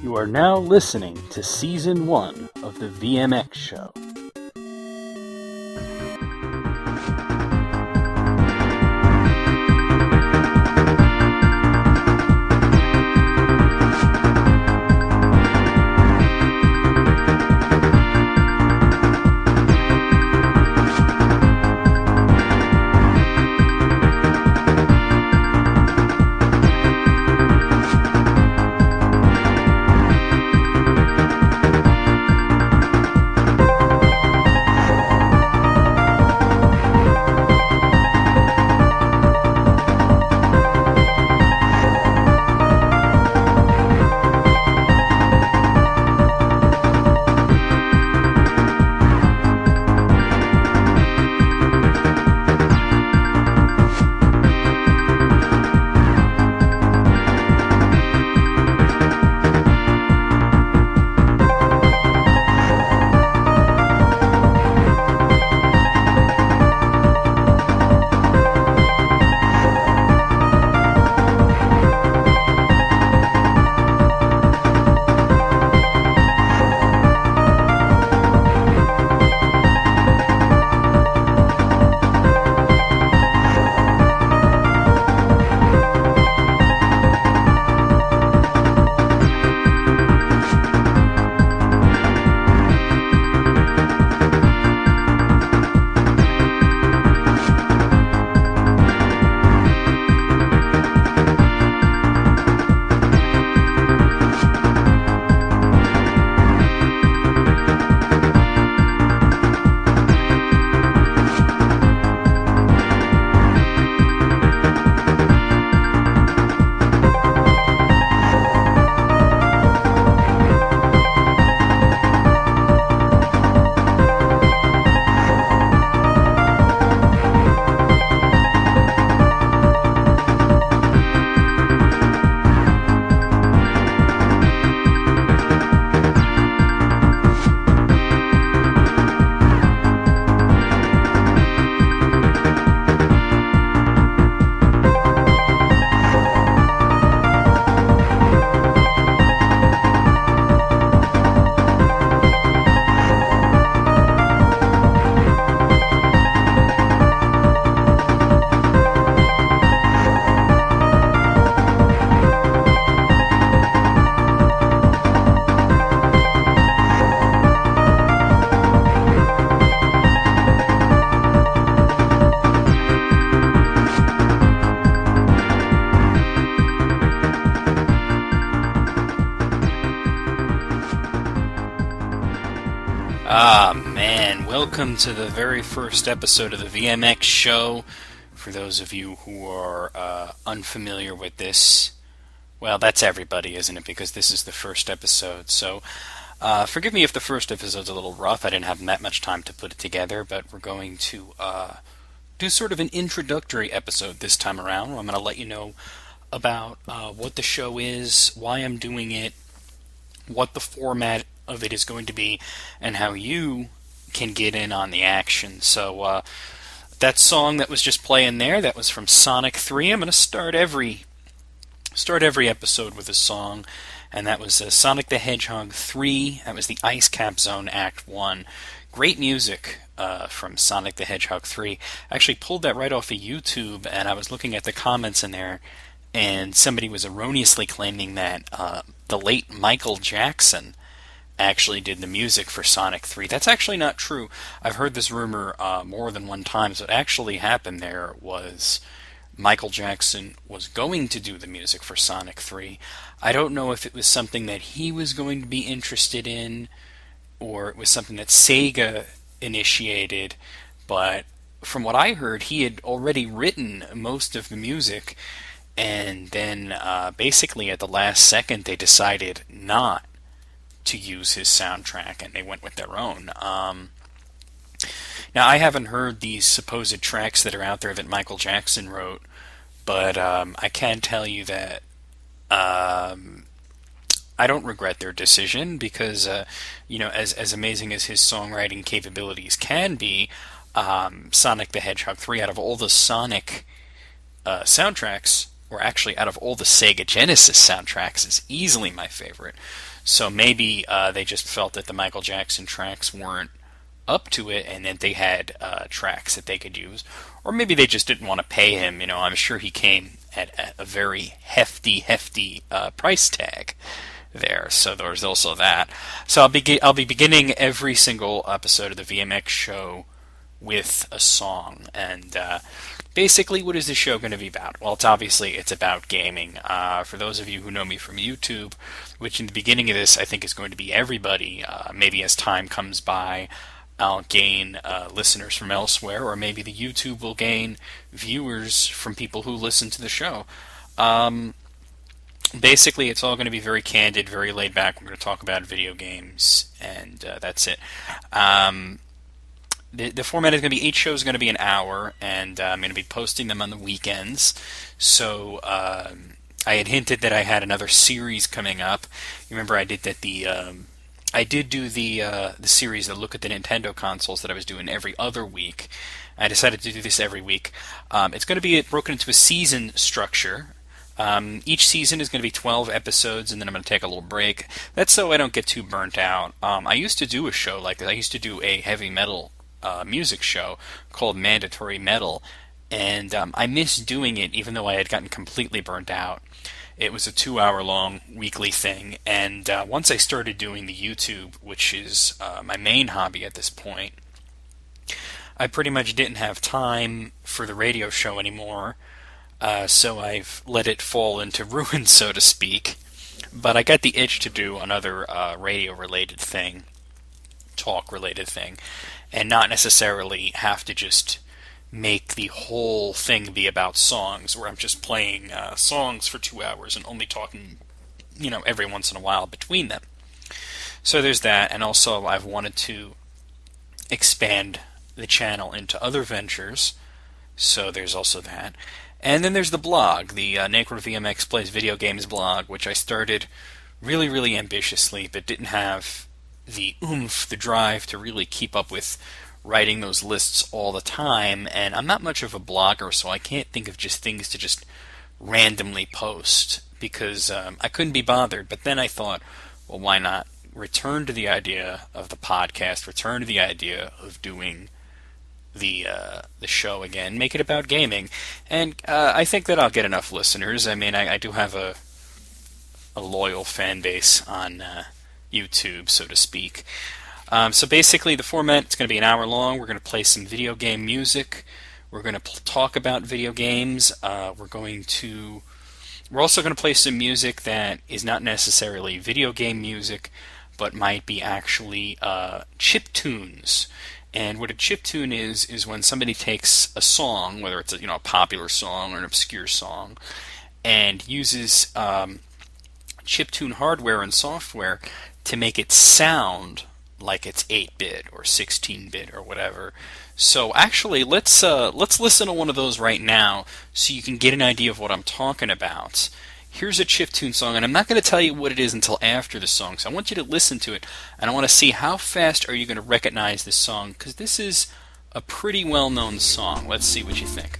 You are now listening to Season 1 of the VMX Show. Welcome to the very first episode of the VMX Show. For those of you who are unfamiliar with this, well, that's everybody, isn't it? Because this is the first episode. So, forgive me if the first episode's a little rough. I didn't have that much time to put it together, but we're going to do sort of an introductory episode this time around. I'm going to let you know about what the show is, why I'm doing it, what the format of it is going to be, and how you can get in on the action. So that song that was just playing there, that was from Sonic 3. I'm going to start every episode with a song, and that was Sonic the Hedgehog 3. That was the Ice Cap Zone Act 1. Great music from Sonic the Hedgehog 3. I actually pulled that right off of YouTube, and I was looking at the comments in there, and somebody was erroneously claiming that the late Michael Jackson actually did the music for Sonic 3. That's actually not true. I've heard this rumor more than one time. So what actually happened there was Michael Jackson was going to do the music for Sonic 3. I don't know if it was something that he was going to be interested in, or it was something that Sega initiated, but from what I heard, he had already written most of the music, and then basically at the last second they decided not to use his soundtrack, and they went with their own. Now, I haven't heard these supposed tracks that are out there that Michael Jackson wrote, but I can tell you that I don't regret their decision, because, as amazing as his songwriting capabilities can be, Sonic the Hedgehog 3, out of all the Sonic soundtracks, or actually out of all the Sega Genesis soundtracks, is easily my favorite. So maybe they just felt that the Michael Jackson tracks weren't up to it, and that they had tracks that they could use, or maybe they just didn't want to pay him. I'm sure he came at a very hefty price tag there. So there's also that. So I'll be beginning every single episode of the VMX show with a song, and basically, what is the show going to be about? Well, it's about gaming. For those of you who know me from YouTube, which in the beginning of this I think is going to be everybody, maybe as time comes by, I'll gain listeners from elsewhere, or maybe the YouTube will gain viewers from people who listen to the show. Basically, it's all going to be very candid, very laid back. We're going to talk about video games, and that's it. The format is going to be, each show is going to be an hour, and I'm going to be posting them on the weekends. So I had hinted that I had another series coming up. You remember I did that I did do the series that look at the Nintendo consoles that I was doing every other week. I decided to do this every week. It's going to be broken into a season structure. Each season is going to be 12 episodes, and then I'm going to take a little break. That's so I don't get too burnt out. I used to do a show like this. I used to do a heavy metal music show called Mandatory Metal, and I missed doing it even though I had gotten completely burnt out. It was a 2-hour-long weekly thing, and once I started doing the YouTube, which is my main hobby at this point, I pretty much didn't have time for the radio show anymore, so I've let it fall into ruin, so to speak. But I got the itch to do another radio-related thing, talk-related thing, and not necessarily have to just make the whole thing be about songs, where I'm just playing songs for 2 hours and only talking, every once in a while between them. So there's that, and also I've wanted to expand the channel into other ventures, so there's also that. And then there's the blog, the NecroVMX Plays Video Games blog, which I started really, really ambitiously, but didn't have the oomph, the drive to really keep up with writing those lists all the time, and I'm not much of a blogger, so I can't think of just things to just randomly post, because I couldn't be bothered. But then I thought, well, why not return to the idea of the podcast, return to the idea of doing the show again, make it about gaming, and I think that I'll get enough listeners. I mean, I do have a loyal fan base on YouTube, so to speak. So basically, the format, it's going to be an hour long. We're going to play some video game music. We're going to talk about video games. We're also going to play some music that is not necessarily video game music, but might be actually chiptunes. And what a chiptune is when somebody takes a song, whether it's a popular song or an obscure song, and uses chiptune hardware and software to make it sound like it's 8-bit or 16-bit or whatever. So actually, let's listen to one of those right now so you can get an idea of what I'm talking about. Here's a chiptune song, and I'm not going to tell you what it is until after the song, so I want you to listen to it, and I want to see how fast are you going to recognize this song, because this is a pretty well-known song. Let's see what you think.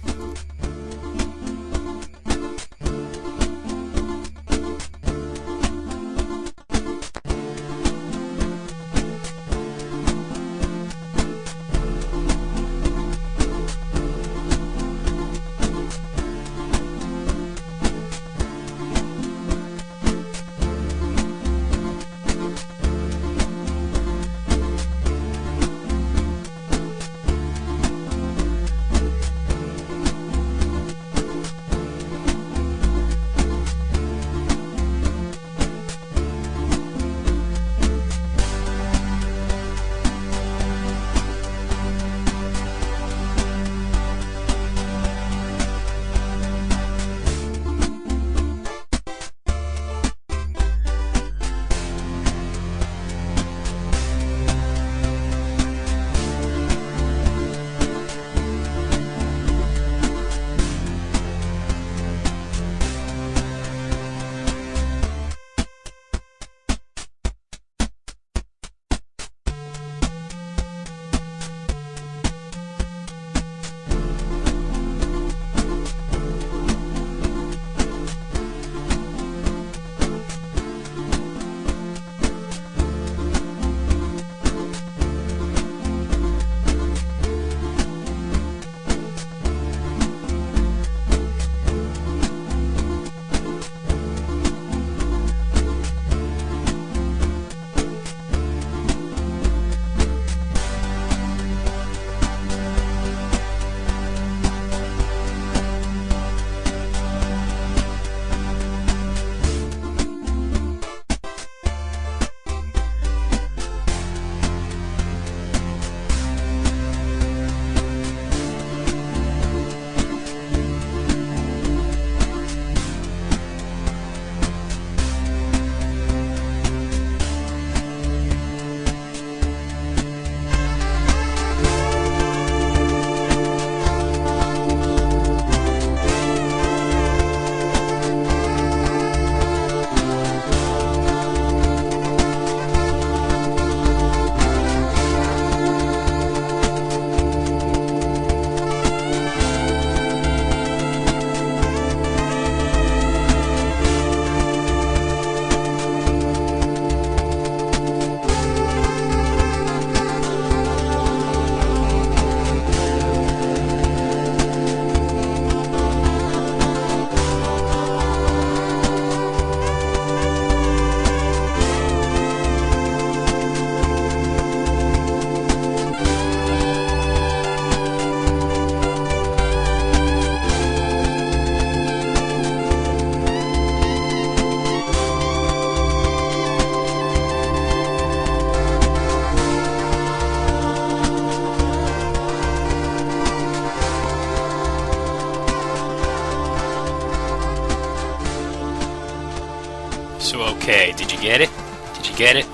get it? Did you get it?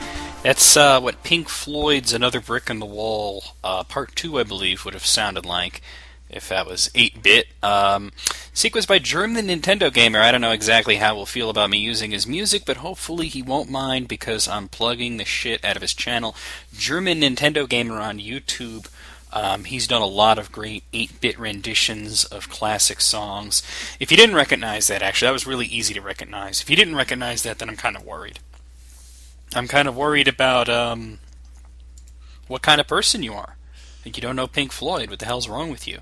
That's what Pink Floyd's Another Brick in the Wall, Part 2, I believe, would have sounded like if that was 8-bit. Sequenced by German Nintendo Gamer. I don't know exactly how he'll feel about me using his music, but hopefully he won't mind because I'm plugging the shit out of his channel. German Nintendo Gamer on YouTube. He's done a lot of great 8-bit renditions of classic songs. If you didn't recognize that, actually, that was really easy to recognize. If you didn't recognize that, then I'm kind of worried. I'm kind of worried about what kind of person you are. Like, you don't know Pink Floyd. What the hell's wrong with you?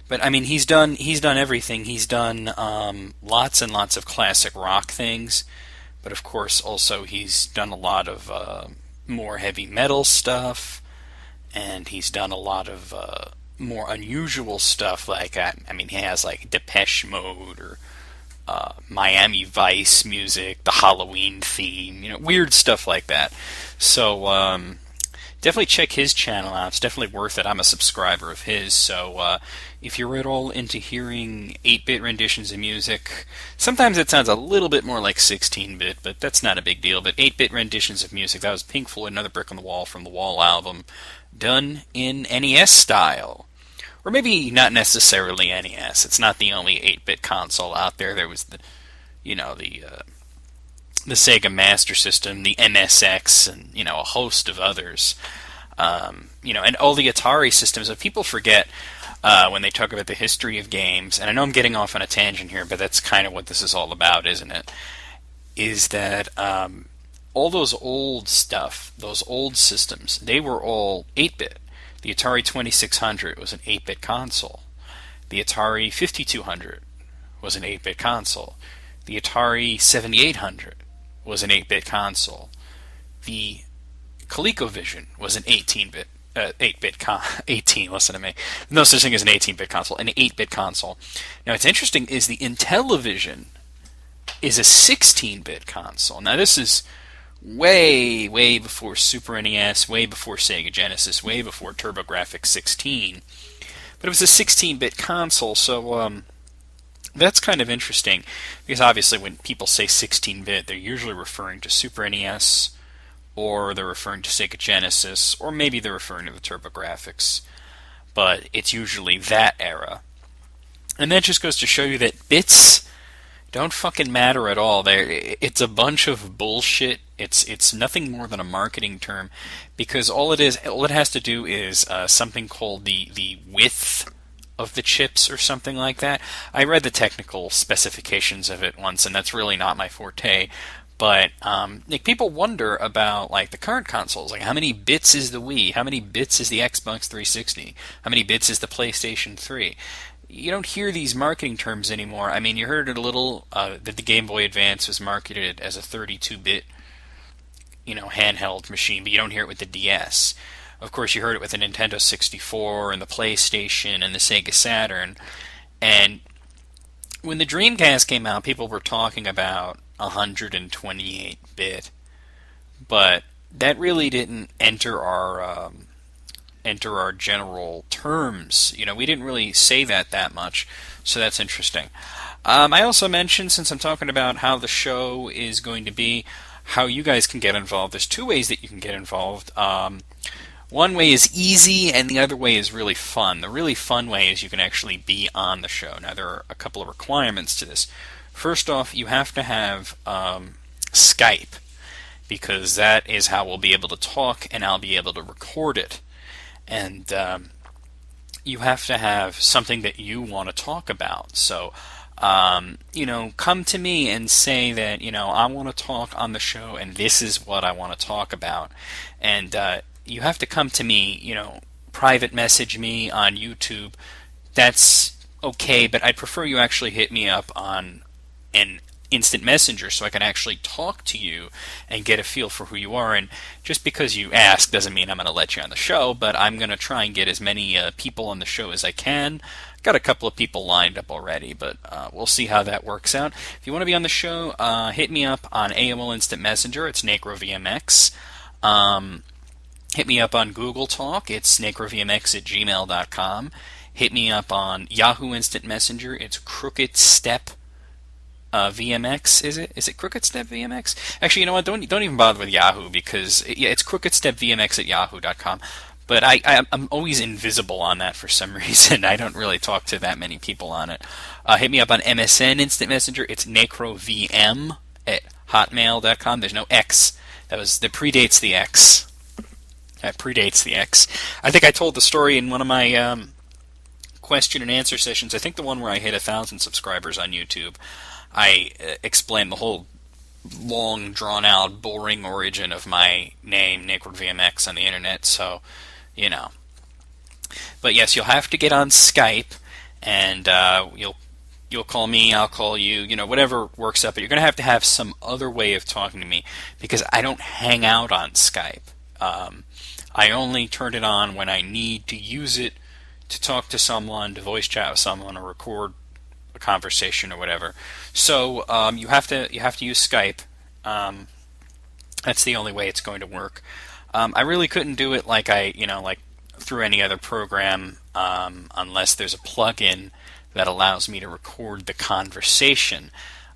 But I mean, he's done everything. He's done lots and lots of classic rock things, but of course, also he's done a lot of more heavy metal stuff, and he's done a lot of more unusual stuff. Like I mean, he has like Depeche Mode or Miami Vice music, the Halloween theme, weird stuff like that. So definitely check his channel out. It's definitely worth it. I'm a subscriber of his, so if you're at all into hearing 8-bit renditions of music, sometimes it sounds a little bit more like 16-bit, but that's not a big deal. But 8-bit renditions of music, that was Pink Floyd, Another Brick on the Wall from the Wall album, done in NES style. Or maybe not necessarily NES. It's not the only 8-bit console out there. There was the Sega Master System, the MSX, and a host of others. And all the Atari systems. If people forget when they talk about the history of games, and I know I'm getting off on a tangent here, but that's kind of what this is all about, isn't it? Is that all those old stuff, those old systems, they were all 8-bit. The Atari 2600 was an 8-bit console. The Atari 5200 was an 8-bit console. The Atari 7800 was an 8-bit console. The ColecoVision was an 18-bit, 18, listen to me. No such thing as an 18-bit console, an 8-bit console. Now, what's interesting is the Intellivision is a 16-bit console. Now, this is way, way before Super NES, way before Sega Genesis, way before TurboGrafx 16. But it was a 16-bit console, so that's kind of interesting, because obviously when people say 16-bit, they're usually referring to Super NES, or they're referring to Sega Genesis, or maybe they're referring to the TurboGrafx. But it's usually that era. And that just goes to show you that bits don't fucking matter at all. It's a bunch of bullshit. It's nothing more than a marketing term, because all it has to do is something called the width of the chips or something like that. I read the technical specifications of it once, and that's really not my forte. But people wonder about like the current consoles, like how many bits is the Wii, how many bits is the Xbox 360, how many bits is the PlayStation 3. You don't hear these marketing terms anymore. I mean, you heard it a little that the Game Boy Advance was marketed as a 32-bit, handheld machine, but you don't hear it with the DS. Of course, you heard it with the Nintendo 64 and the PlayStation and the Sega Saturn. And when the Dreamcast came out, people were talking about 128-bit, but that really didn't enter our general terms. We didn't really say that much, so that's interesting. I also mentioned, since I'm talking about how the show is going to be, how you guys can get involved. There's two ways that you can get involved. One way is easy, and the other way is really fun. The really fun way is you can actually be on the show. Now, there are a couple of requirements to this. First off, you have to have Skype, because that is how we'll be able to talk, and I'll be able to record it. And you have to have something that you want to talk about. So, come to me and say that, I want to talk on the show, and this is what I want to talk about. And you have to come to me, private message me on YouTube. That's okay, but I'd prefer you actually hit me up on an instant messenger so I can actually talk to you and get a feel for who you are. And just because you ask doesn't mean I'm going to let you on the show, but I'm going to try and get as many people on the show as I can. Got a couple of people lined up already, but we'll see how that works out. If you want to be on the show, hit me up on AOL Instant Messenger. It's NecroVMX. Hit me up on Google Talk. It's necrovmx@gmail.com. Hit me up on Yahoo Instant Messenger. It's Crooked Step VMX, is it? Is it Crooked Step VMX? Actually, you know what? Don't even bother with Yahoo because yeah, it's Crooked Step VMX at yahoo.com. But I'm always invisible on that for some reason. I don't really talk to that many people on it. Hit me up on MSN Instant Messenger. It's NecroVM at hotmail.com. There's no X. That predates the X. That predates the X. I think I told the story in one of my question and answer sessions. I think the one where I hit 1,000 subscribers on YouTube. I explained the whole long, drawn-out, boring origin of my name, NecroVMX, on the internet, so, you know. But yes, you'll have to get on Skype, and you'll call me, I'll call you, you know, whatever works up. But you're going to have some other way of talking to me, because I don't hang out on Skype. I only turn it on when I need to use it to talk to someone, to voice chat with someone, or record a conversation or whatever. So you have to use Skype. That's the only way it's going to work. I really couldn't do it like through any other program unless there's a plugin that allows me to record the conversation.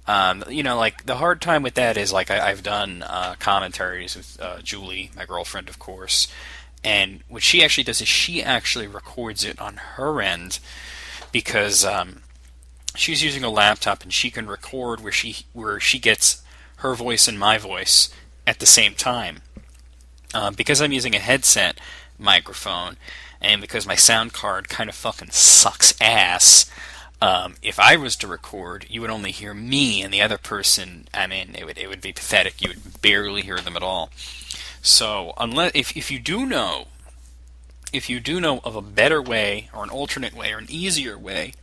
Like the hard time with that is like I've done commentaries with Julie, my girlfriend, of course, and what she actually does is she actually records it on her end because she's using a laptop and she can record where she gets her voice and my voice at the same time. Because I'm using a headset microphone and because my sound card kind of fucking sucks ass, if I was to record, you would only hear me and the other person. I mean, it would be pathetic. You would barely hear them at all. So, if you do know of a better way or an alternate way or an easier way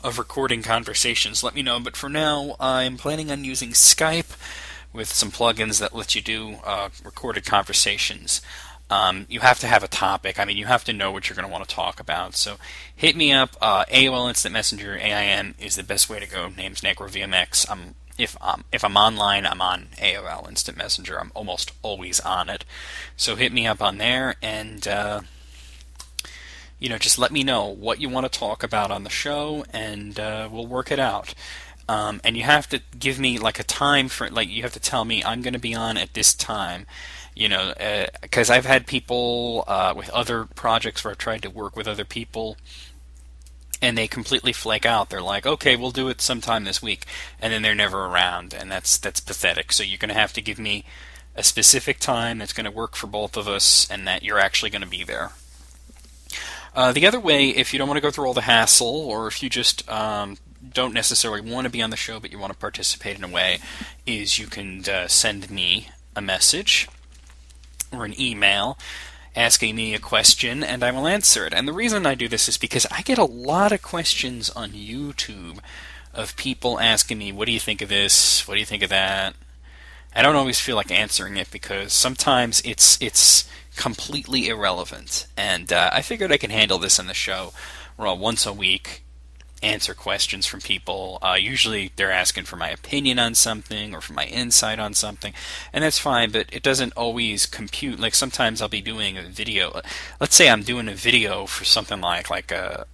of recording conversations, let me know. But for now, I'm planning on using Skype with some plugins that let you do recorded conversations. You have to have a topic. I mean, you have to know what you're going to want to talk about. So hit me up. AOL Instant Messenger, AIM, is the best way to go. Name's NecroVMX. If I'm online, I'm on AOL Instant Messenger. I'm almost always on it. So hit me up on there and just let me know what you want to talk about on the show, and we'll work it out. And you have to give me like a time for, like, you have to tell me I'm going to be on at this time, because I've had people with other projects where I've tried to work with other people, and they completely flake out. They're like, okay, we'll do it sometime this week, and then they're never around, and that's pathetic. So you're going to have to give me a specific time that's going to work for both of us, and that you're actually going to be there. The other way, if you don't want to go through all the hassle, or if you just don't necessarily want to be on the show but you want to participate in a way, is you can send me a message or an email asking me a question, and I will answer it. And the reason I do this is because I get a lot of questions on YouTube of people asking me, what do you think of this? What do you think of that? I don't always feel like answering it because sometimes it's completely irrelevant. And I figured I can handle this in the show where once a week answer questions from people. Usually they're asking for my opinion on something or for my insight on something, and that's fine, but it doesn't always compute. Like sometimes I'll be doing a video. Let's say I'm doing a video for something like a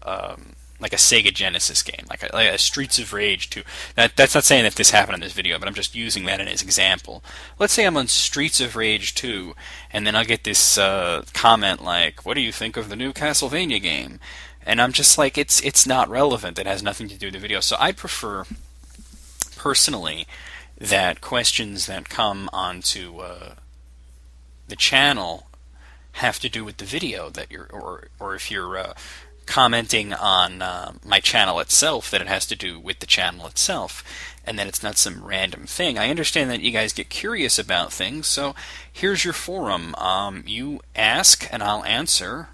Sega Genesis game, like a Streets of Rage 2. That's not saying that this happened in this video, but I'm just using that as an example. Let's say I'm on Streets of Rage 2, and then I'll get this comment like, what do you think of the new Castlevania game? And I'm just like, it's not relevant. It has nothing to do with the video. So I prefer, personally, that questions that come onto the channel have to do with the video that you're, or if you're commenting on my channel itself, that it has to do with the channel itself, and that it's not some random thing. I understand that you guys get curious about things, so here's your forum. You ask, and I'll answer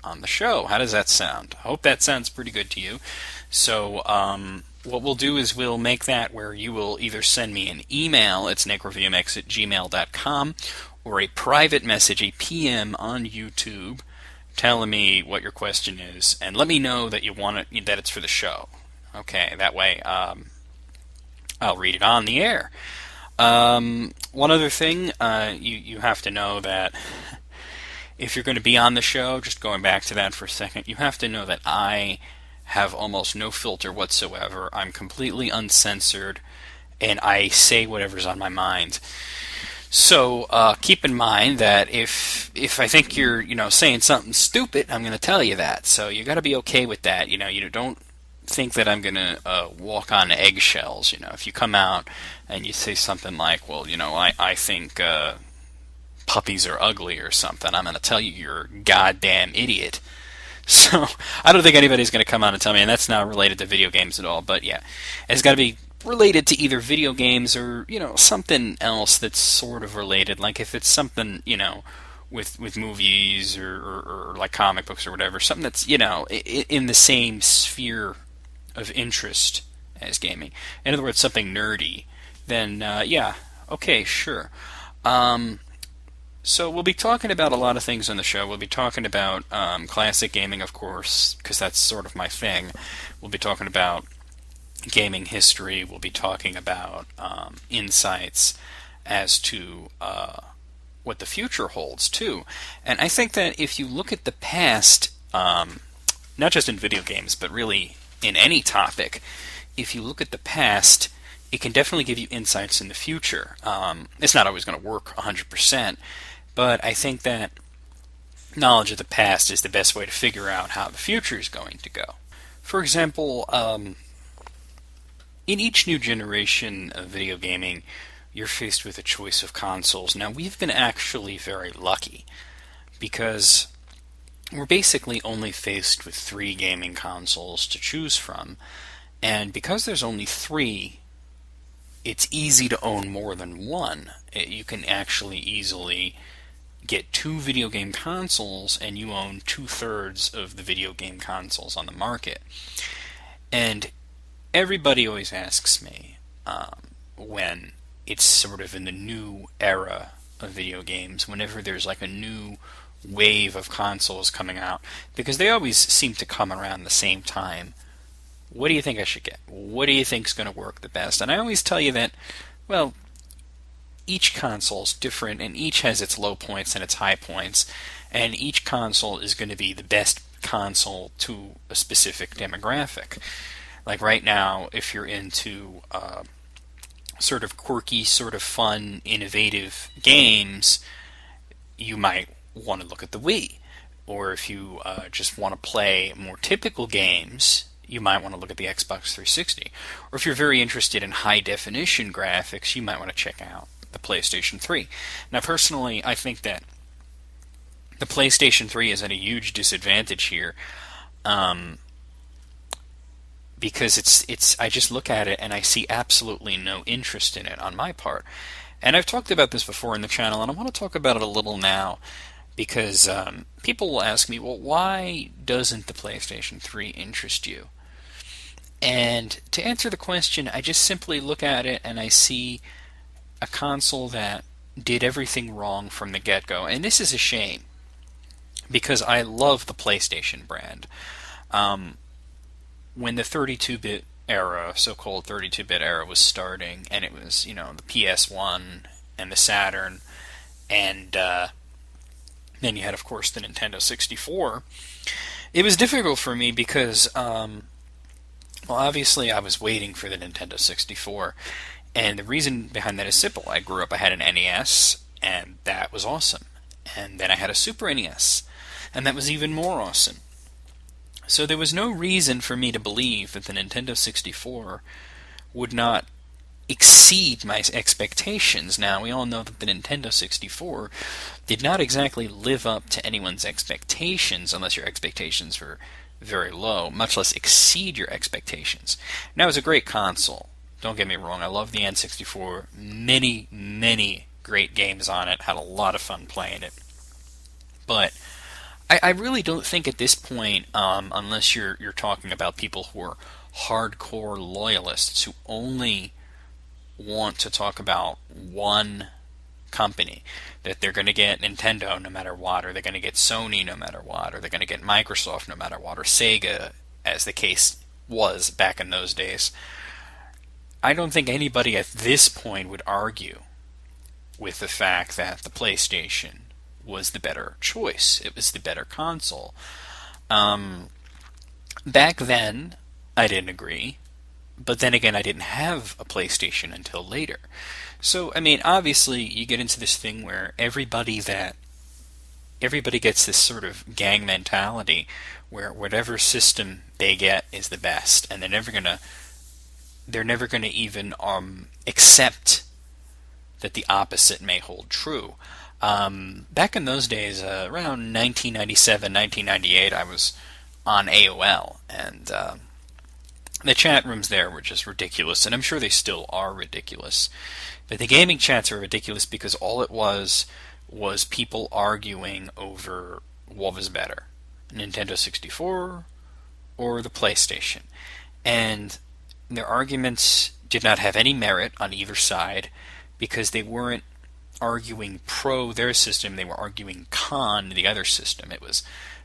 on the show. How does that sound? I hope that sounds pretty good to you. So what we'll do is we'll make that where you will either send me an email, it's necrovmx@gmail.com, or a private message, a PM on YouTube, telling me what your question is, and let me know that you want it, that it's for the show. Okay, that way I'll read it on the air. One other thing, you have to know that if you're going to be on the show, just going back to that for a second, you have to know that I have almost no filter whatsoever. I'm completely uncensored, and I say whatever's on my mind. So keep in mind that if I think you're saying something stupid, I'm going to tell you that. So you got to be okay with that. You don't think that I'm going to walk on eggshells. If you come out and you say something like, well, I think puppies are ugly or something, I'm going to tell you you're a goddamn idiot. So I don't think anybody's going to come out and tell me, and that's not related to video games at all. But yeah, it's got to be related to either video games or something else that's sort of related. Like if it's something with movies or like comic books or whatever, something that's in the same sphere of interest as gaming. In other words, something nerdy. Then yeah, okay, sure. So we'll be talking about a lot of things on the show. We'll be talking about classic gaming, of course, because that's sort of my thing. We'll be talking about gaming history. We'll be talking about insights as to what the future holds, too. And I think that if you look at the past, not just in video games, but really in any topic, if you look at the past, it can definitely give you insights in the future. It's not always going to work 100%, but I think that knowledge of the past is the best way to figure out how the future is going to go. For example, in each new generation of video gaming, you're faced with a choice of consoles. Now, we've been actually very lucky because we're basically only faced with 3 gaming consoles to choose from. And because there's only 3, it's easy to own more than one. You can actually easily get 2 video game consoles and you own 2/3 of the video game consoles on the market. And everybody always asks me when it's sort of in the new era of video games, whenever there's like a new wave of consoles coming out, because they always seem to come around the same time. What do you think I should get? What do you think is going to work the best? And I always tell you that, well, each console is different, and each has its low points and its high points, and each console is going to be the best console to a specific demographic. Like right now, if you're into sort of quirky, sort of fun, innovative games, you might want to look at the Wii. Or if you just want to play more typical games, you might want to look at the Xbox 360. Or if you're very interested in high-definition graphics, you might want to check out the PlayStation 3. Now, personally, I think that the PlayStation 3 is at a huge disadvantage here, because it's I just look at it and I see absolutely no interest in it on my part. And I've talked about this before in the channel, and I want to talk about it a little now, because people will ask me, well, why doesn't the PlayStation 3 interest you? And to answer the question, I just simply look at it and I see a console that did everything wrong from the get-go. And this is a shame, because I love the PlayStation brand. When the 32-bit era, so-called 32-bit era, was starting, and it was, the PS1 and the Saturn, and then you had, of course, the Nintendo 64, it was difficult for me because, well, obviously I was waiting for the Nintendo 64, and the reason behind that is simple. I grew up, I had an NES, and that was awesome. And then I had a Super NES, and that was even more awesome. So there was no reason for me to believe that the Nintendo 64 would not exceed my expectations. Now, we all know that the Nintendo 64 did not exactly live up to anyone's expectations, unless your expectations were very low, much less exceed your expectations. Now, it was a great console. Don't get me wrong, I love the N64. Many, many great games on it. Had a lot of fun playing it. But I really don't think at this point, unless you're talking about people who are hardcore loyalists who only want to talk about one company, that they're going to get Nintendo no matter what, or they're going to get Sony no matter what, or they're going to get Microsoft no matter what, or Sega, as the case was back in those days. I don't think anybody at this point would argue with the fact that the PlayStation was the better choice. It was the better console. Back then, I didn't agree, but then again, I didn't have a PlayStation until later. So, I mean, obviously, you get into this thing where everybody gets this sort of gang mentality where whatever system they get is the best, and they're never gonna even accept that the opposite may hold true. Back in those days, around 1997, 1998, I was on AOL, and the chat rooms there were just ridiculous, and I'm sure they still are ridiculous. But the gaming chats are ridiculous because all it was people arguing over what was better, Nintendo 64 or the PlayStation. And their arguments did not have any merit on either side because they weren't arguing pro their system, they were arguing con the other system. It was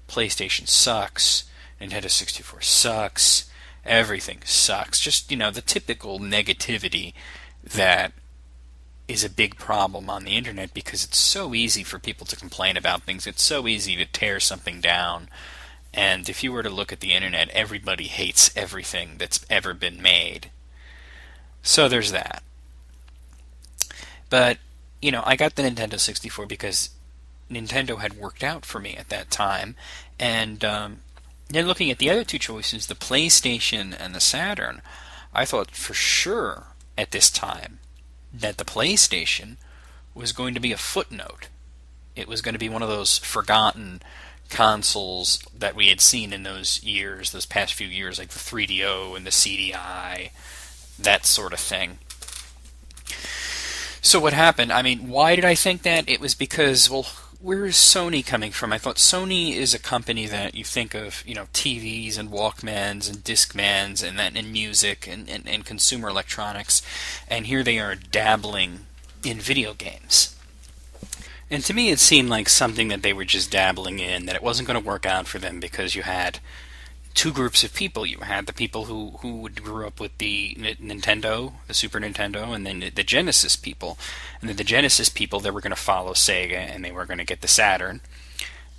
PlayStation sucks, Nintendo 64 sucks, everything sucks. Just, the typical negativity that is a big problem on the internet because it's so easy for people to complain about things. It's so easy to tear something down. And if you were to look at the internet, everybody hates everything that's ever been made. So there's that. But, I got the Nintendo 64 because Nintendo had worked out for me at that time. And then looking at the other two choices, the PlayStation and the Saturn, I thought for sure at this time that the PlayStation was going to be a footnote. It was going to be one of those forgotten consoles that we had seen in those past few years, like the 3DO and the CDI, that sort of thing. So what happened? I mean, why did I think that? It was because, well, where is Sony coming from? I thought Sony is a company that you think of, TVs and Walkmans and Discmans and music and consumer electronics, and here they are dabbling in video games. And to me it seemed like something that they were just dabbling in, that it wasn't going to work out for them because you had two groups of people. You had the people who grew up with the Nintendo, the Super Nintendo, and then the Genesis people. And then the Genesis people, they were going to follow Sega, and they were going to get the Saturn.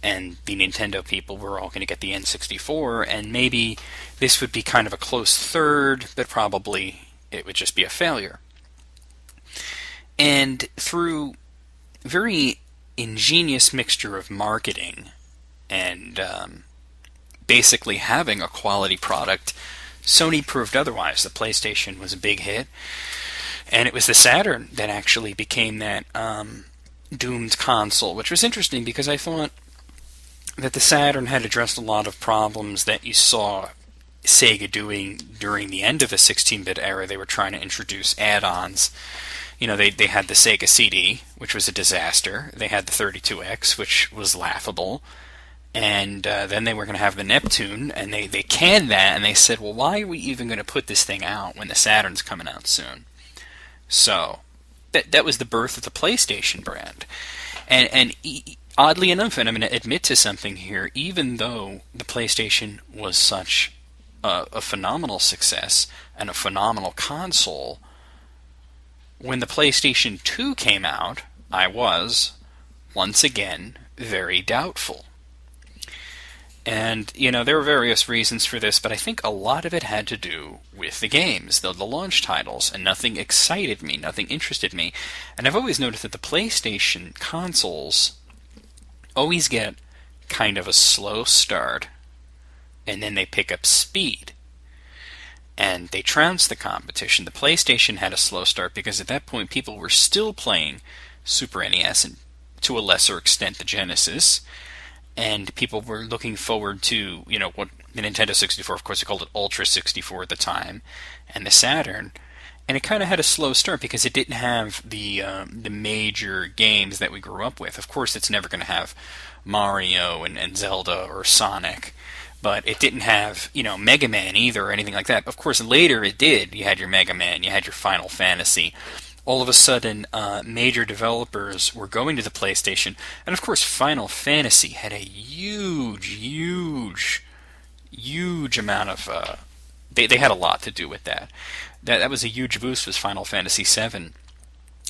And the Nintendo people were all going to get the N64, and maybe this would be kind of a close third, but probably it would just be a failure. And through very ingenious mixture of marketing and basically having a quality product, Sony proved otherwise. The PlayStation was a big hit, and it was the Saturn that actually became that doomed console, which was interesting because I thought that the Saturn had addressed a lot of problems that you saw Sega doing during the end of the 16-bit era. They were trying to introduce add-ons. They had the Sega CD, which was a disaster. They had the 32X, which was laughable. And then they were going to have the Neptune, and they canned that, and they said, well, why are we even going to put this thing out when the Saturn's coming out soon? So, that was the birth of the PlayStation brand. And oddly enough, and I'm going to admit to something here, even though the PlayStation was such a phenomenal success and a phenomenal console, when the PlayStation 2 came out, I was, once again, very doubtful. And, there were various reasons for this, but I think a lot of it had to do with the games, the launch titles, and nothing excited me, nothing interested me. And I've always noticed that the PlayStation consoles always get kind of a slow start, and then they pick up speed. And they trounce the competition. The PlayStation had a slow start because at that point people were still playing Super NES and to a lesser extent the Genesis. And people were looking forward to, what the Nintendo 64, of course, they called it Ultra 64 at the time, and the Saturn. And it kind of had a slow start because it didn't have the major games that we grew up with. Of course, it's never going to have Mario and Zelda or Sonic, but it didn't have, Mega Man either or anything like that. Of course, later it did. You had your Mega Man, you had your Final Fantasy. All of a sudden, major developers were going to the PlayStation, and of course Final Fantasy had a huge amount of... They had a lot to do with that. That was a huge boost, was Final Fantasy VII.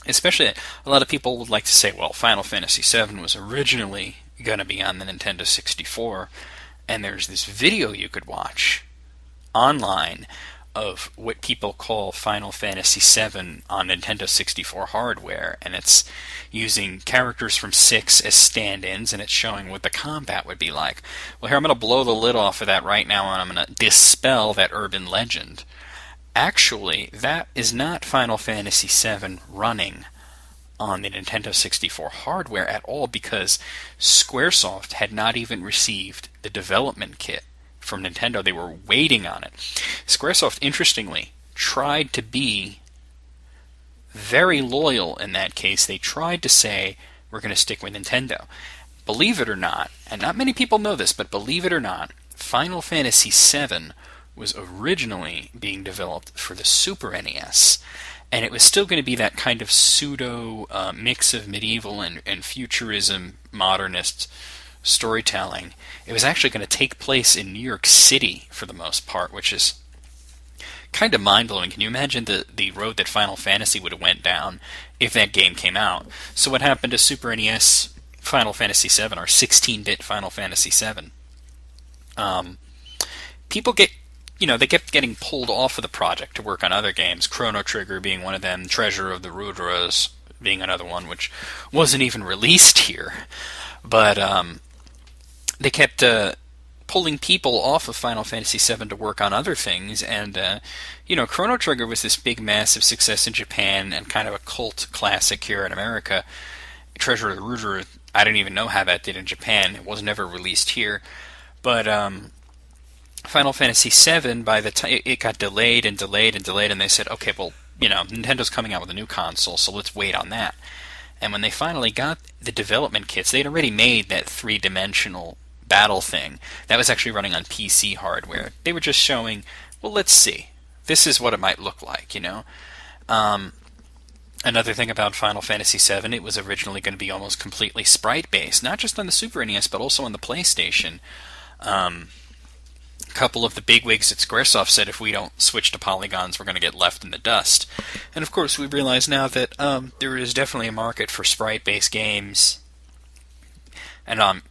Especially, a lot of people would like to say, well, Final Fantasy VII was originally going to be on the Nintendo 64, and there's this video you could watch online of what people call Final Fantasy VII on Nintendo 64 hardware, and it's using characters from 6 as stand-ins, and it's showing what the combat would be like. Well, here, I'm going to blow the lid off of that right now, and I'm going to dispel that urban legend. Actually, that is not Final Fantasy VII running on the Nintendo 64 hardware at all, because Squaresoft had not even received the development kit from Nintendo. They were waiting on it. Squaresoft, interestingly, tried to be very loyal in that case. They tried to say, we're going to stick with Nintendo. Believe it or not, and not many people know this, but believe it or not, Final Fantasy VII was originally being developed for the Super NES, and it was still going to be that kind of pseudo mix of medieval and futurism, modernist storytelling. It was actually going to take place in New York City for the most part, which is kind of mind-blowing. Can you imagine the road that Final Fantasy would have went down if that game came out? So what happened to Super NES Final Fantasy VII, or 16-bit Final Fantasy VII? People they kept getting pulled off of the project to work on other games, Chrono Trigger being one of them, Treasure of the Ruderas being another one, which wasn't even released here. But they kept pulling people off of Final Fantasy VII to work on other things, and Chrono Trigger was this big, massive success in Japan and kind of a cult classic here in America. Treasure of the Rudra, I don't even know how that did in Japan. It was never released here. But Final Fantasy VII, by the time it got delayed and delayed and delayed, and they said, okay, well, Nintendo's coming out with a new console, so let's wait on that. And when they finally got the development kits, they'd already made that three-dimensional battle thing. That was actually running on PC hardware. They were just showing, well, let's see. This is what it might look like, Another thing about Final Fantasy VII, it was originally going to be almost completely sprite-based, not just on the Super NES, but also on the PlayStation. A couple of the bigwigs at Squaresoft said if we don't switch to polygons, we're going to get left in the dust. And of course, we realize now that there is definitely a market for sprite-based games, and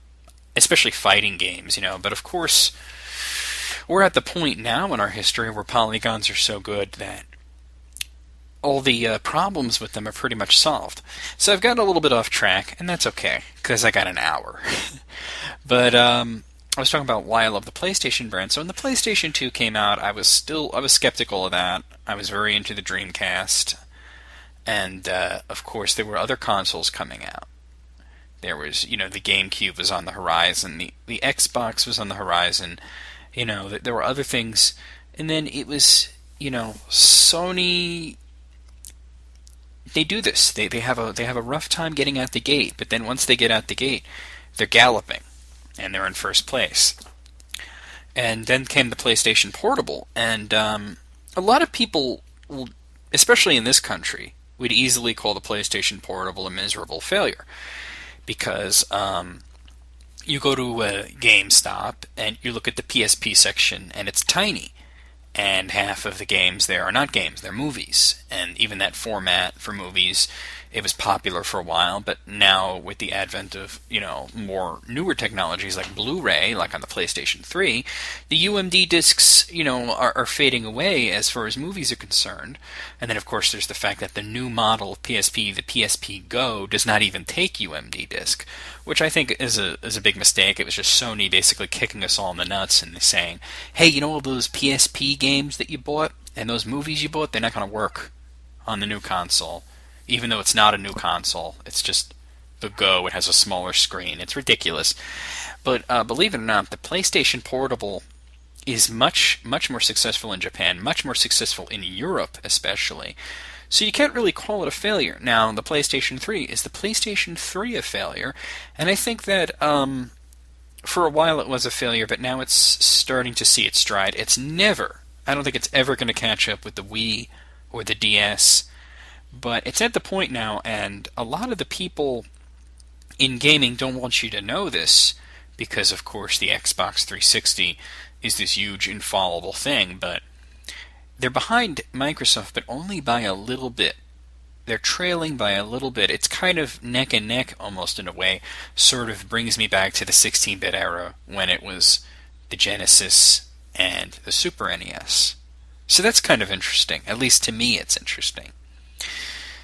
especially fighting games, But of course, we're at the point now in our history where polygons are so good that all the problems with them are pretty much solved. So I've gotten a little bit off track, and that's okay, because I got an hour. But I was talking about why I love the PlayStation brand. So when the PlayStation 2 came out, I was skeptical of that. I was very into the Dreamcast. And, of course, there were other consoles coming out. There was, the GameCube was on the horizon. The Xbox was on the horizon. There were other things. And then it was, Sony. They do this. They have a rough time getting out the gate. But then once they get out the gate, they're galloping. And they're in first place. And then came the PlayStation Portable, and a lot of people, especially in this country, would easily call the PlayStation Portable a miserable failure, because you go to GameStop and you look at the PSP section, and it's tiny, and half of the games there are not games, they're movies, and even that format for movies, it was popular for a while, but now with the advent of, more newer technologies like Blu-ray, like on the PlayStation 3, the UMD discs, are fading away as far as movies are concerned. And then, of course, there's the fact that the new model of PSP, the PSP Go, does not even take UMD disc, which I think is a big mistake. It was just Sony basically kicking us all in the nuts and saying, hey, all those PSP games that you bought and those movies you bought, they're not going to work on the new console. Even though it's not a new console, it's just the Go. It has a smaller screen. It's ridiculous. But believe it or not, the PlayStation Portable is much, much more successful in Japan, much more successful in Europe especially. So you can't really call it a failure. Now, the PlayStation 3, is the PlayStation 3 a failure? And I think that for a while it was a failure, but now it's starting to see its stride. I don't think it's ever going to catch up with the Wii or the DS. But it's at the point now, and a lot of the people in gaming don't want you to know this, because, of course, the Xbox 360 is this huge, infallible thing, but they're behind Microsoft, but only by a little bit. They're trailing by a little bit. It's kind of neck and neck, almost in a way. Sort of brings me back to the 16-bit era, when it was the Genesis, and the Super NES. So that's kind of interesting. At least to me it's interesting.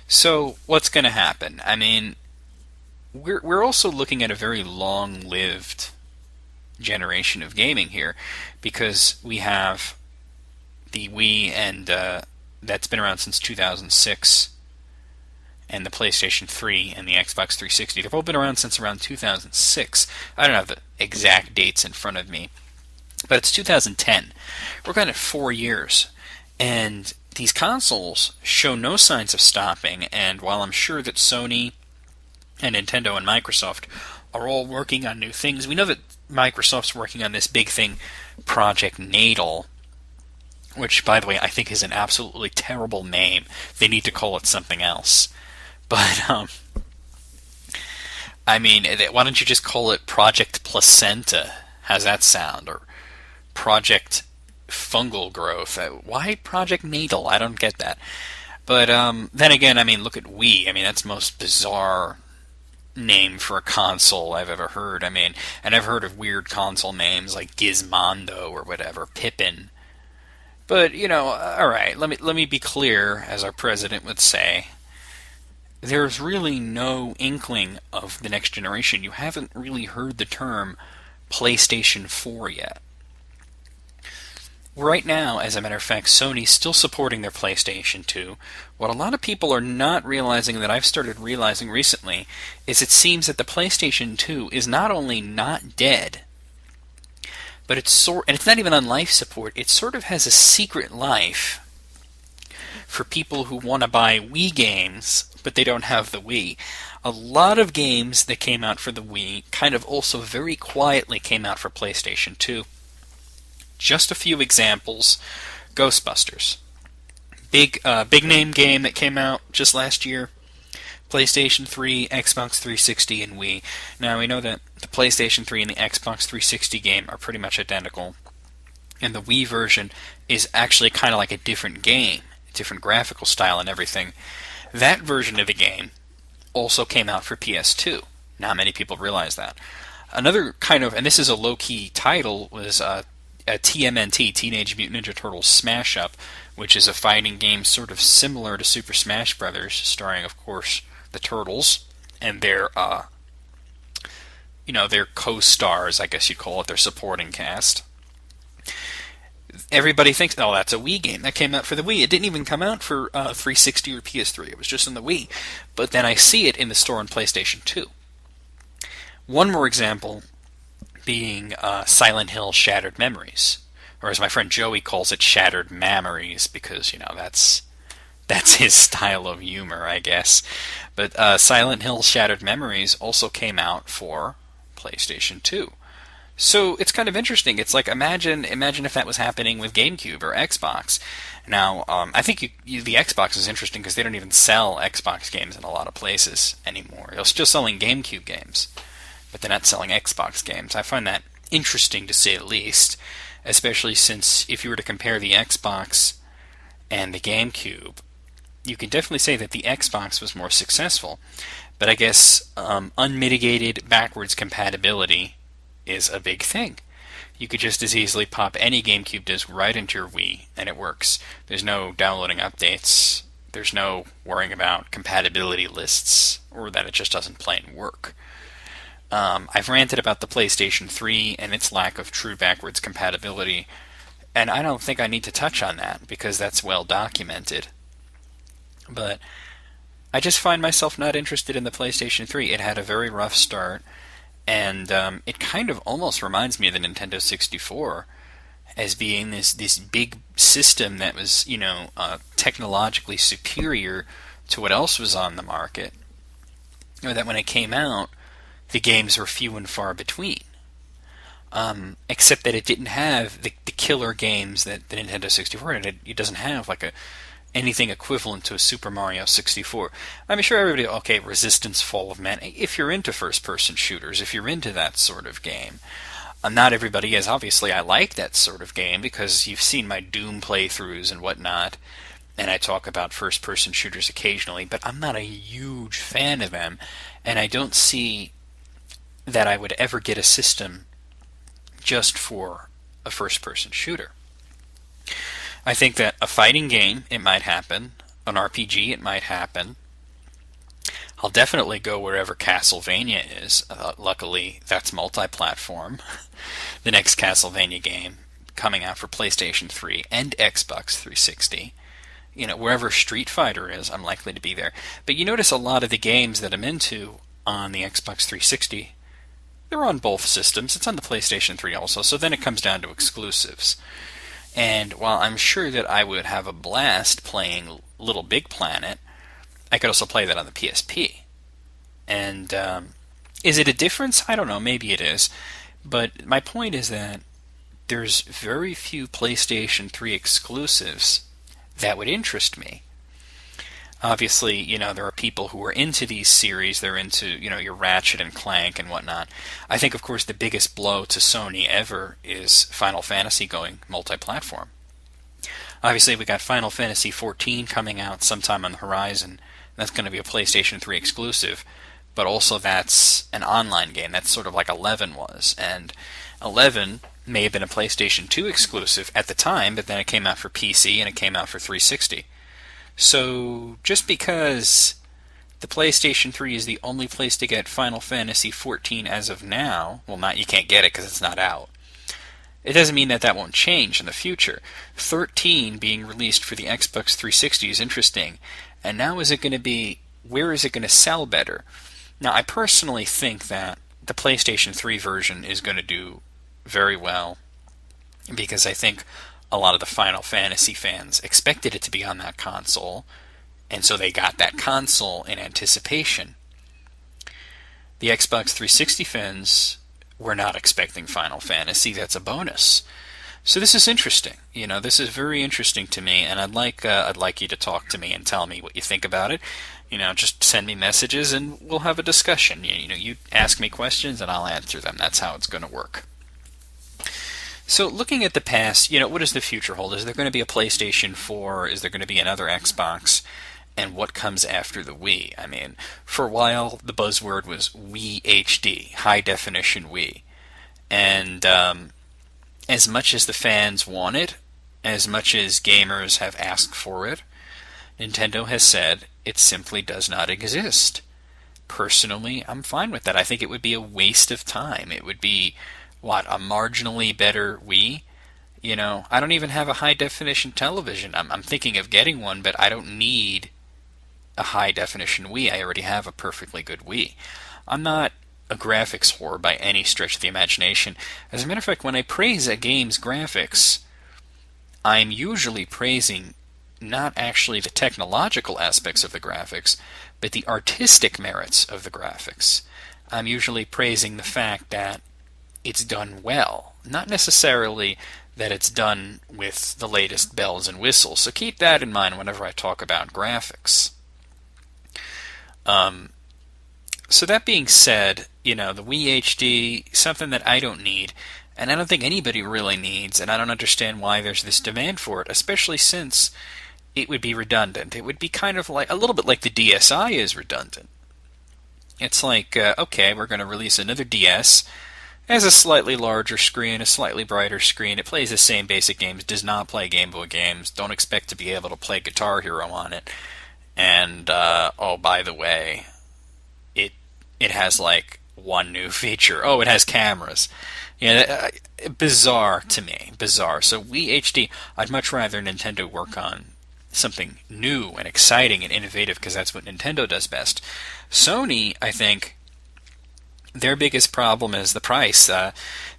So what's going to happen? I mean, we're also looking at a very long-lived generation of gaming here, because we have the Wii, and that's been around since 2006, and the PlayStation 3 and the Xbox 360. They've all been around since around 2006. I don't have the exact dates in front of me, but it's 2010. We're kind of 4 years, and these consoles show no signs of stopping, and while I'm sure that Sony and Nintendo and Microsoft are all working on new things, we know that Microsoft's working on this big thing, Project Natal, which, by the way, I think is an absolutely terrible name. They need to call it something else. But, I mean, why don't you just call it Project Placenta? How's that sound? Or Project Fungal Growth? Why Project Natal? I don't get that. But, then again, I mean, look at Wii. I mean, that's the most bizarre name for a console I've ever heard. I mean, and I've heard of weird console names like Gizmondo or whatever, Pippin. But, you know, alright, let me be clear, as our president would say. There's really no inkling of the next generation. You haven't really heard the term PlayStation 4 yet. Right now, as a matter of fact, Sony's still supporting their PlayStation 2. What a lot of people are not realizing, that I've started realizing recently, is it seems that the PlayStation 2 is not only not dead, but and it's not even on life support, it sort of has a secret life for people who want to buy Wii games, but they don't have the Wii. A lot of games that came out for the Wii kind of also very quietly came out for PlayStation 2. Just a few examples. Ghostbusters. Big name game that came out just last year. PlayStation 3, Xbox 360, and Wii. Now, we know that the PlayStation 3 and the Xbox 360 game are pretty much identical, and the Wii version is actually kind of like a different game, different graphical style and everything. That version of the game also came out for PS2. Not many people realize that. Another kind of, and this is a low-key title, was a TMNT, Teenage Mutant Ninja Turtles Smash Up, which is a fighting game sort of similar to Super Smash Bros., starring, of course, the Turtles and their co-stars, I guess you'd call it, their supporting cast. Everybody thinks, oh, that's a Wii game. That came out for the Wii. It didn't even come out for 360 or PS3. It was just in the Wii. But then I see it in the store on PlayStation 2. One more example being Silent Hill Shattered Memories. Or as my friend Joey calls it, Shattered Mammaries, because, that's his style of humor, I guess. But Silent Hill Shattered Memories also came out for PlayStation 2. So it's kind of interesting. It's like, imagine if that was happening with GameCube or Xbox. Now, I think the Xbox is interesting because they don't even sell Xbox games in a lot of places anymore. They're still selling GameCube games, but they're not selling Xbox games. I find that interesting, to say the least, especially since if you were to compare the Xbox and the GameCube, you can definitely say that the Xbox was more successful. But I guess unmitigated backwards compatibility is a big thing. You could just as easily pop any GameCube disc right into your Wii, and it works. There's no downloading updates. There's no worrying about compatibility lists, or that it just doesn't plain work. I've ranted about the PlayStation 3 and its lack of true backwards compatibility, and I don't think I need to touch on that, because that's well documented. But I just find myself not interested in the PlayStation 3. It had a very rough start, and it kind of almost reminds me of the Nintendo 64 as being this big system that was, technologically superior to what else was on the market. Or that when it came out, the games were few and far between. Except that it didn't have the killer games that the Nintendo 64 had. It doesn't have anything equivalent to a Super Mario 64. I'm sure everybody, okay, Resistance, Fall of Man, if you're into first-person shooters, if you're into that sort of game. Not everybody is. Obviously, I like that sort of game, because you've seen my Doom playthroughs and whatnot, and I talk about first-person shooters occasionally, but I'm not a huge fan of them, and I don't see that I would ever get a system just for a first-person shooter. I think that a fighting game, it might happen. An RPG, it might happen. I'll definitely go wherever Castlevania is. Luckily, that's multi-platform. The next Castlevania game coming out for PlayStation 3 and Xbox 360. Wherever Street Fighter is, I'm likely to be there. But you notice a lot of the games that I'm into on the Xbox 360, they're on both systems. It's on the PlayStation 3 also, so then it comes down to exclusives. And while I'm sure that I would have a blast playing Little Big Planet, I could also play that on the PSP. And is it a difference? I don't know. Maybe it is. But my point is that there's very few PlayStation 3 exclusives that would interest me. Obviously, there are people who are into these series. They're into, your Ratchet and Clank and whatnot. I think, of course, the biggest blow to Sony ever is Final Fantasy going multi-platform. Obviously, we got Final Fantasy XIV coming out sometime on the horizon. That's going to be a PlayStation 3 exclusive. But also that's an online game. That's sort of like 11 was. And 11 may have been a PlayStation 2 exclusive at the time, but then it came out for PC and it came out for 360. So just because the PlayStation 3 is the only place to get Final Fantasy XIV as of now, you can't get it because it's not out. It doesn't mean that that won't change in the future. 13 being released for the Xbox 360 is interesting. And now where is it going to sell better? Now, I personally think that the PlayStation 3 version is going to do very well because I think a lot of the Final Fantasy fans expected it to be on that console, and so they got that console in anticipation. The Xbox 360 fans were not expecting Final Fantasy. That's a bonus. So this is interesting. This is very interesting to me, and I'd like you to talk to me and tell me what you think about it. Just send me messages and we'll have a discussion. You ask me questions and I'll answer them. That's how it's going to work. So looking at the past, what does the future hold? Is there going to be a PlayStation 4? Is there going to be another Xbox? And what comes after the Wii? I mean, for a while, the buzzword was Wii HD, high definition Wii. And as much as the fans want it, as much as gamers have asked for it, Nintendo has said it simply does not exist. Personally, I'm fine with that. I think it would be a waste of time. It would be, a marginally better Wii? I don't even have a high-definition television. I'm thinking of getting one, but I don't need a high-definition Wii. I already have a perfectly good Wii. I'm not a graphics whore by any stretch of the imagination. As a matter of fact, when I praise a game's graphics, I'm usually praising not actually the technological aspects of the graphics, but the artistic merits of the graphics. I'm usually praising the fact that it's done well, not necessarily that it's done with the latest bells and whistles. So keep that in mind whenever I talk about graphics. So that being said, the Wii HD, something that I don't need, and I don't think anybody really needs, and I don't understand why there's this demand for it, especially since it would be redundant. It would be kind of like, a little bit like the DSi is redundant. It's like, okay, we're going to release another DS, has a slightly larger screen, a slightly brighter screen. It plays the same basic games, does not play Game Boy games. Don't expect to be able to play Guitar Hero on it. And, by the way, it has like one new feature. Oh, it has cameras. Bizarre to me. Bizarre. So Wii HD, I'd much rather Nintendo work on something new and exciting and innovative because that's what Nintendo does best. Sony, I think, their biggest problem is the price.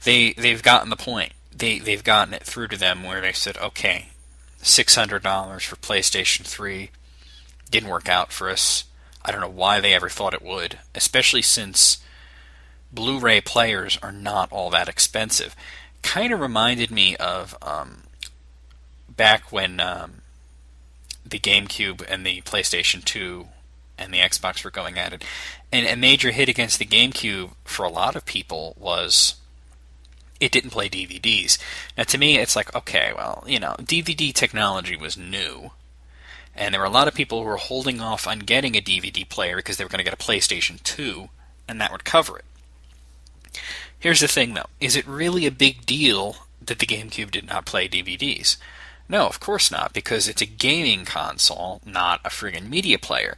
They've gotten the point. They've gotten it through to them where they said, okay, $600 for PlayStation 3 didn't work out for us. I don't know why they ever thought it would, especially since Blu-ray players are not all that expensive. Kind of reminded me of back when the GameCube and the PlayStation 2 and the Xbox were going at it. And a major hit against the GameCube for a lot of people was it didn't play DVDs. Now, to me, it's like, okay, well, DVD technology was new. And there were a lot of people who were holding off on getting a DVD player because they were going to get a PlayStation 2, and that would cover it. Here's the thing, though. Is it really a big deal that the GameCube did not play DVDs. No, of course not, because it's a gaming console, not a friggin' media player.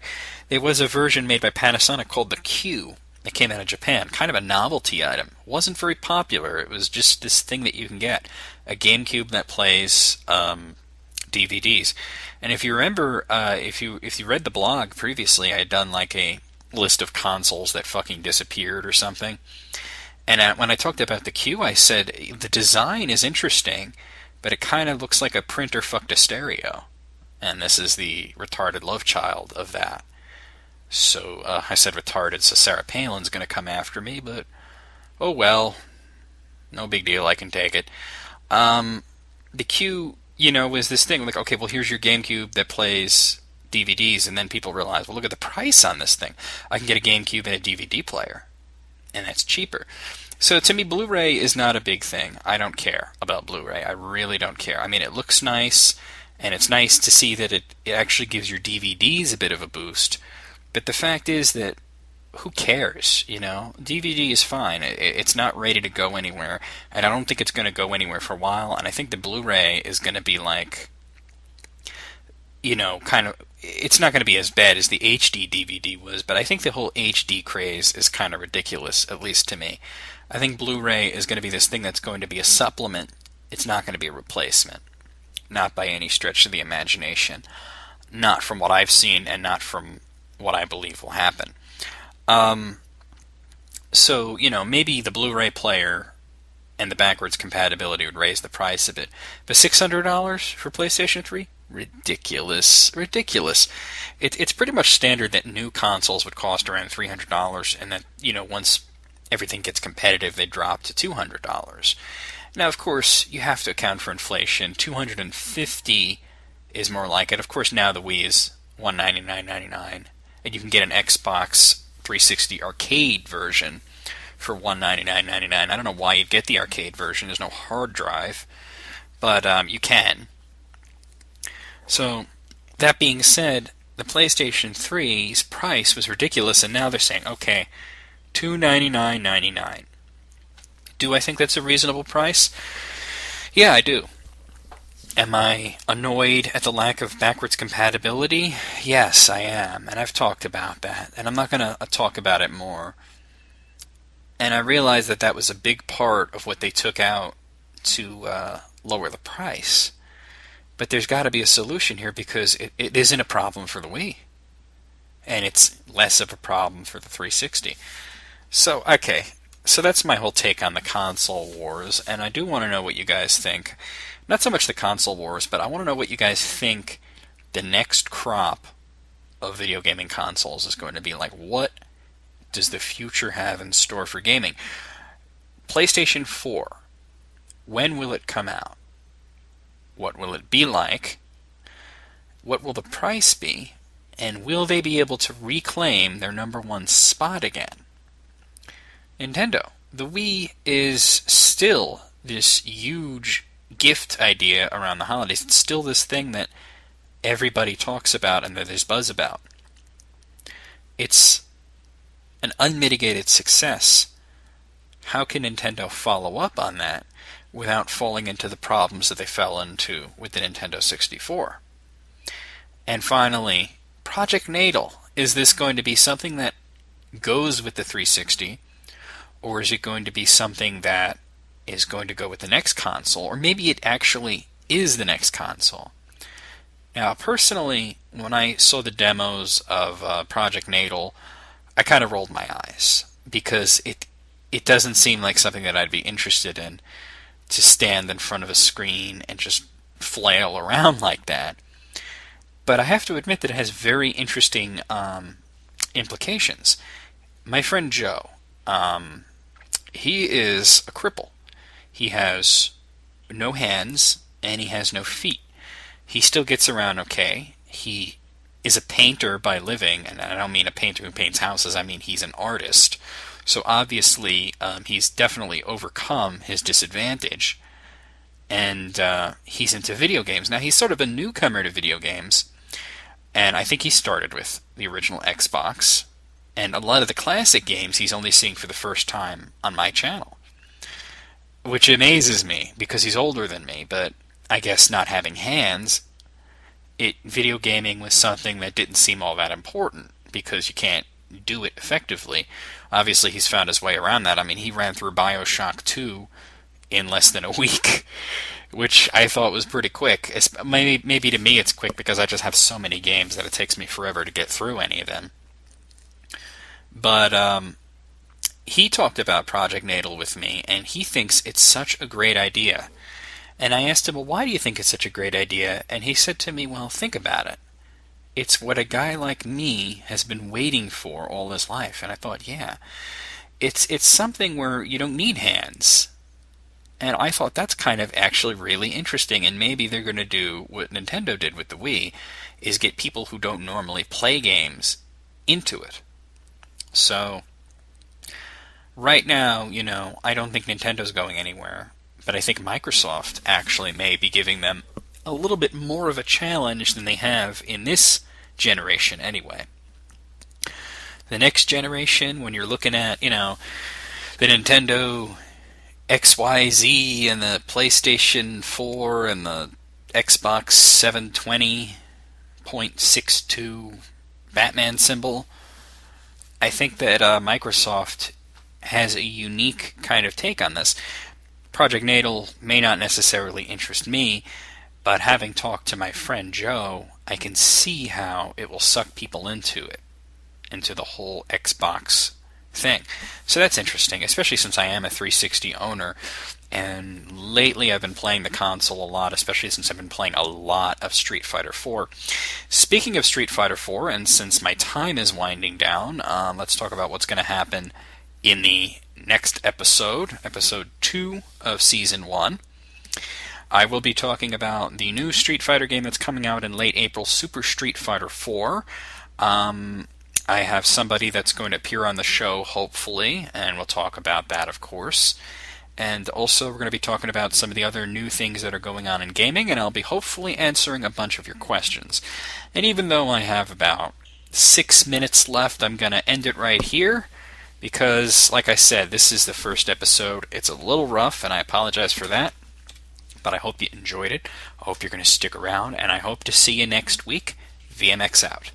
There was a version made by Panasonic called the Q that came out of Japan, kind of a novelty item. It wasn't very popular. It was just this thing that you can get, a GameCube that plays DVDs. And if you remember, if you read the blog previously, I had done like a list of consoles that fucking disappeared or something. And when I talked about the Q, I said the design is interesting, but it kind of looks like a printer fucked a stereo. And this is the retarded love child of that. So I said retarded, so Sarah Palin's going to come after me, but oh well. No big deal, I can take it. The Q, is this thing like, okay, well, here's your GameCube that plays DVDs, and then people realize, well, look at the price on this thing. I can get a GameCube and a DVD player, and that's cheaper. So to me, Blu-ray is not a big thing. I don't care about Blu-ray. I really don't care. I mean, it looks nice, and it's nice to see that it actually gives your DVDs a bit of a boost. But the fact is that who cares, DVD is fine. It's not ready to go anywhere, and I don't think it's going to go anywhere for a while, and I think the Blu-ray is going to be like, it's not going to be as bad as the HD DVD was, but I think the whole HD craze is kind of ridiculous, at least to me. I think Blu-ray is going to be this thing that's going to be a supplement. It's not going to be a replacement. Not by any stretch of the imagination. Not from what I've seen, and not from what I believe will happen. So, maybe the Blu-ray player and the backwards compatibility would raise the price of it. But $600 for PlayStation 3? Ridiculous. It's pretty much standard that new consoles would cost around $300, and that, once everything gets competitive, they drop to $200. Now, of course, you have to account for inflation. $250 is more like it. Of course, now the Wii is $199.99, and you can get an Xbox 360 arcade version for $199.99. I don't know why you'd get the arcade version. There's no hard drive, but you can. So, that being said, the PlayStation 3's price was ridiculous, and now they're saying, okay, $299.99. Do I think that's a reasonable price? Yeah, I do. Am I annoyed at the lack of backwards compatibility? Yes, I am, and I've talked about that, and I'm not going to talk about it more. And I realize that was a big part of what they took out to lower the price. But there's got to be a solution here, because it isn't a problem for the Wii. And it's less of a problem for the 360. So, okay. So that's my whole take on the console wars, and I do want to know what you guys think. Not so much the console wars, but I want to know what you guys think the next crop of video gaming consoles is going to be like. What does the future have in store for gaming? PlayStation 4. When will it come out? What will it be like? What will the price be? And will they be able to reclaim their number one spot again? Nintendo. The Wii is still this huge gift idea around the holidays. It's still this thing that everybody talks about and that there's buzz about. It's an unmitigated success. How can Nintendo follow up on that without falling into the problems that they fell into with the Nintendo 64? And finally, Project Natal. Is this going to be something that goes with the 360, or is it going to be something that is going to go with the next console, or maybe it actually is the next console? Now, personally, when I saw the demos of Project Natal, I kind of rolled my eyes, because it doesn't seem like something that I'd be interested in, to stand in front of a screen and just flail around like that. But I have to admit that it has very interesting implications. My friend Joe, he is a cripple. He has no hands, and he has no feet. He still gets around okay. He is a painter by living, and I don't mean a painter who paints houses, I mean he's an artist. So obviously, he's definitely overcome his disadvantage, and he's into video games. Now, he's sort of a newcomer to video games, and I think he started with the original Xbox, and a lot of the classic games he's only seeing for the first time on my channel. which amazes me because he's older than me, but I guess not having hands, video gaming was something that didn't seem all that important because you can't do it effectively. Obviously, he's found his way around that. I mean, he ran through BioShock 2 in less than a week, which I thought was pretty quick. Maybe to me it's quick because I just have so many games that it takes me forever to get through any of them. But he talked about Project Natal with me, and he thinks it's such a great idea. And I asked him, well, why do you think it's such a great idea? And he said to me, well, think about it. It's what a guy like me has been waiting for all his life. And I thought, yeah, it's something where you don't need hands. And I thought that's kind of actually really interesting, and maybe they're going to do what Nintendo did with the Wii, is get people who don't normally play games into it. So, right now, I don't think Nintendo's going anywhere, but I think Microsoft actually may be giving them a little bit more of a challenge than they have in this generation anyway. The next generation, when you're looking at, the Nintendo XYZ and the PlayStation 4 and the Xbox 720.62 Batman symbol, I think that Microsoft has a unique kind of take on this. Project Natal may not necessarily interest me, but having talked to my friend Joe, I can see how it will suck people into the whole Xbox thing. So that's interesting, especially since I am a 360 owner, and lately I've been playing the console a lot, especially since I've been playing a lot of Street Fighter 4. Speaking of Street Fighter 4, and since my time is winding down, let's talk about what's going to happen in the next episode 2 of Season 1. I will be talking about the new Street Fighter game that's coming out in late April, Super Street Fighter 4. I have somebody that's going to appear on the show, hopefully, and we'll talk about that, of course. And also, we're going to be talking about some of the other new things that are going on in gaming, and I'll be hopefully answering a bunch of your questions. And even though I have about 6 minutes left, I'm going to end it right here, because, like I said, this is the first episode. It's a little rough, and I apologize for that, but I hope you enjoyed it. I hope you're going to stick around, and I hope to see you next week. VMX out.